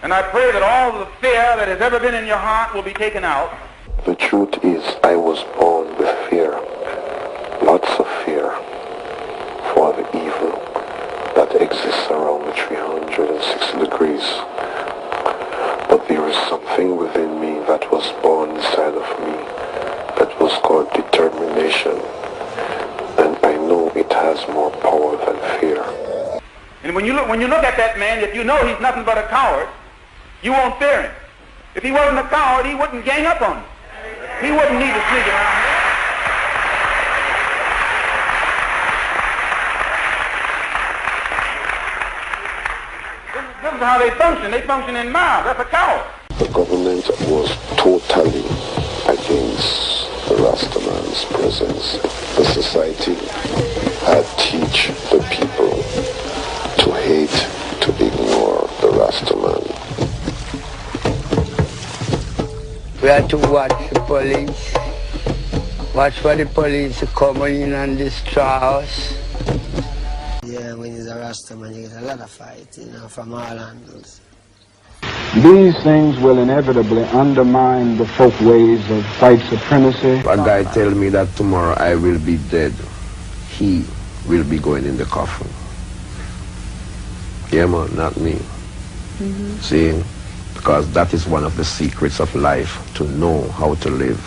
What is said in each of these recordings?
And I pray that all the fear that has ever been in your heart will be taken out. The truth is, I was born with fear. Lots of fear for the evil that exists around the 360 degrees. But there is something within me that was born inside of me that was called determination. And I know it has more power than fear. And when you look at that man, if you know he's nothing but a coward, you won't fear him. If he wasn't a coward, he wouldn't gang up on you. He wouldn't need to sneak around here. This is how they function. They function in mobs. That's a coward. The government was totally against the Rastaman's presence. The society had teach the people to hate, to ignore the Rastaman. We had to watch the police, watch for the police coming in and destroy us. Yeah, when he's a Rastaman, you get a lot of fight, from all angles. These things will inevitably undermine the folk ways of white supremacy. A guy tell me that tomorrow I will be dead. He will be going in the coffin. Yeah, man, not me. Mm-hmm. See? Because that is one of the secrets of life, to know how to live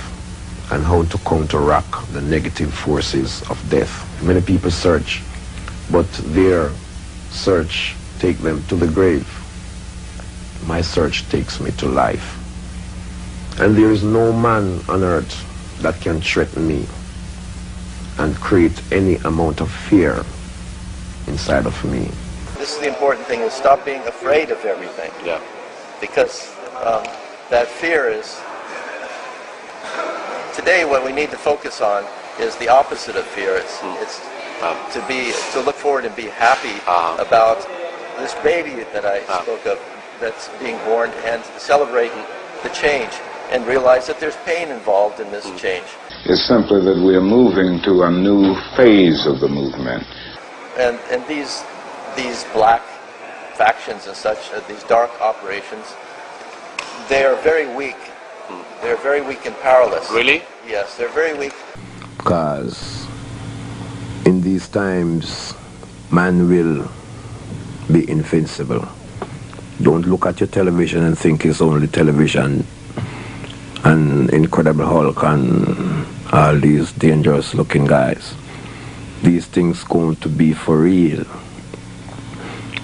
and how to counteract the negative forces of death. Many people search, but their search takes them to the grave. My search takes me to life. And there is no man on earth that can threaten me and create any amount of fear inside of me. This is the important thing, is stop being afraid of everything. Yeah. Because that fear is, today what we need to focus on is the opposite of fear. It's to look forward and be happy about this baby that I spoke of that's being born, and celebrate the change and realize that there's pain involved in this change. It's simply that we are moving to a new phase of the movement. And these black factions and such, these dark operations, they are very weak. They're very weak and powerless. Really? Yes, they're very weak. Because in these times, man will be invincible. Don't look at your television and think it's only television and Incredible Hulk and all these dangerous looking guys. These things going to be for real.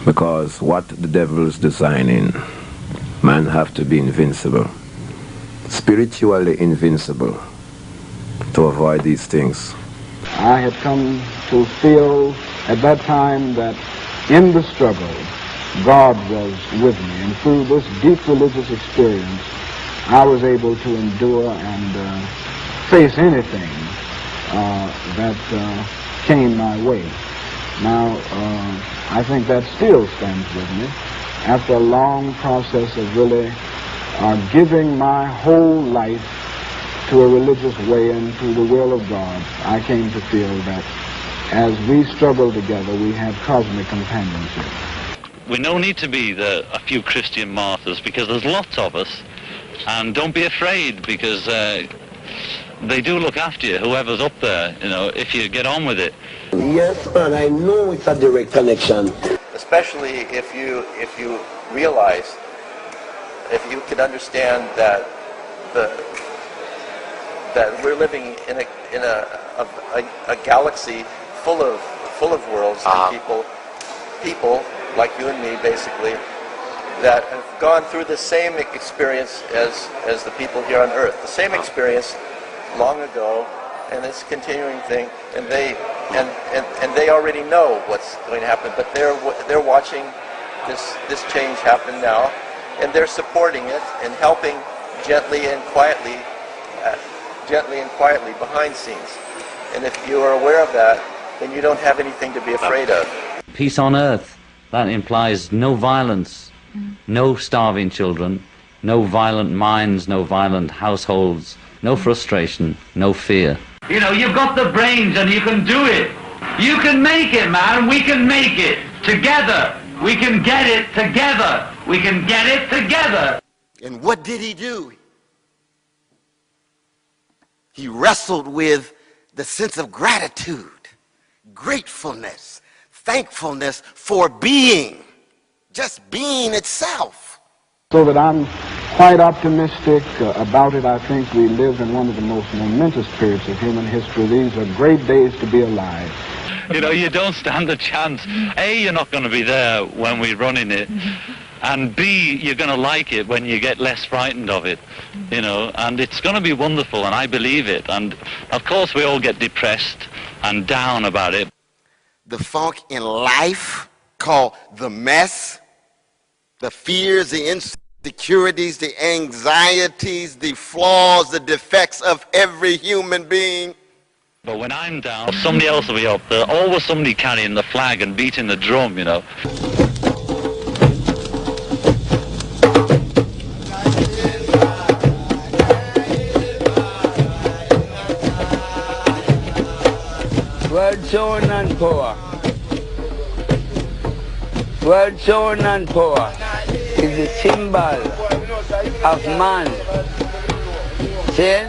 Because what the devil is designing, man have to be invincible, spiritually invincible, to avoid these things. I had come to feel at that time that in the struggle, God was with me. And through this deep religious experience, I was able to endure and face anything that came my way. Now, I think that still stands with me. After a long process of really giving my whole life to a religious way and to the will of God, I came to feel that as we struggle together, we have cosmic companionship. We no need to be a few Christian martyrs, because there's lots of us. And don't be afraid, because they do look after you, whoever's up there, if you get on with it. Yes, man, I know it's a direct connection. Especially if you realize, if you could understand that that we're living in a galaxy full of worlds and people like you and me, basically, that have gone through the same experience as the people here on Earth, the same experience long ago, and this continuing thing, and they already know what's going to happen, but they're watching this change happen now, and they're supporting it and helping gently and quietly behind scenes. And if you are aware of that, then you don't have anything to be afraid of. Peace on earth. That implies no violence, no starving children, no violent minds, no violent households, no frustration, no fear. You've got the brains and you can do it. You can make it, man. We can make it. Together. We can get it together. We can get it together. And what did he do? He wrestled with the sense of gratitude, gratefulness, thankfulness for being, just being itself. So that I'm quite optimistic about it. I think we live in one of the most momentous periods of human history. These are great days to be alive. You know, you don't stand a chance. A, you're not going to be there when we run in it. And B, you're going to like it when you get less frightened of it, you know, and it's going to be wonderful, and I believe it. And, of course, we all get depressed and down about it. The funk in life called the mess, the fears, the insecurities, the anxieties, the flaws, the defects of every human being. But when I'm down, somebody else will be up there, always somebody carrying the flag and beating the drum, you know. Word, sound, and power. Word, sound, and power is the symbol of man. See?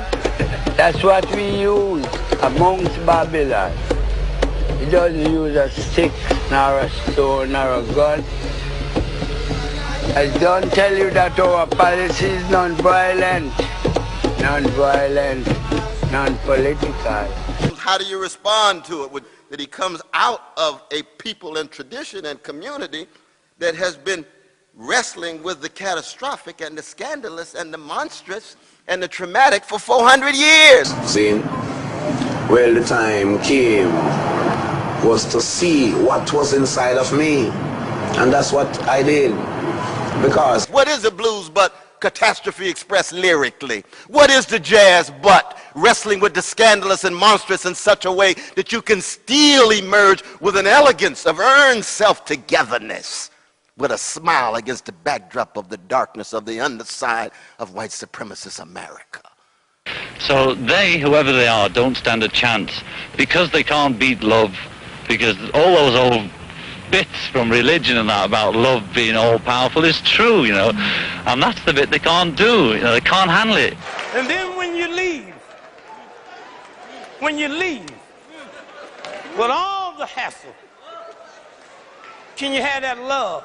That's what we use amongst Babylon. It doesn't use a stick, nor a stone, nor a gun. I don't tell you that our policy is non-violent, non-political. How do you respond to it? That he comes out of a people and tradition and community that has been wrestling with the catastrophic and the scandalous and the monstrous and the traumatic for 400 years. See, well, the time came was to see what was inside of me, and that's what I did. Because what is the blues but catastrophe expressed lyrically? What is the jazz but wrestling with the scandalous and monstrous in such a way that you can still emerge with an elegance of earned self-togetherness, with a smile against the backdrop of the darkness of the underside of white supremacist America? So they, whoever they are, don't stand a chance because they can't beat love, because all those old bits from religion and that about love being all-powerful is true, you know, and that's the bit they can't do, you know, they can't handle it. And then when you leave with all the hassle, can you have that love?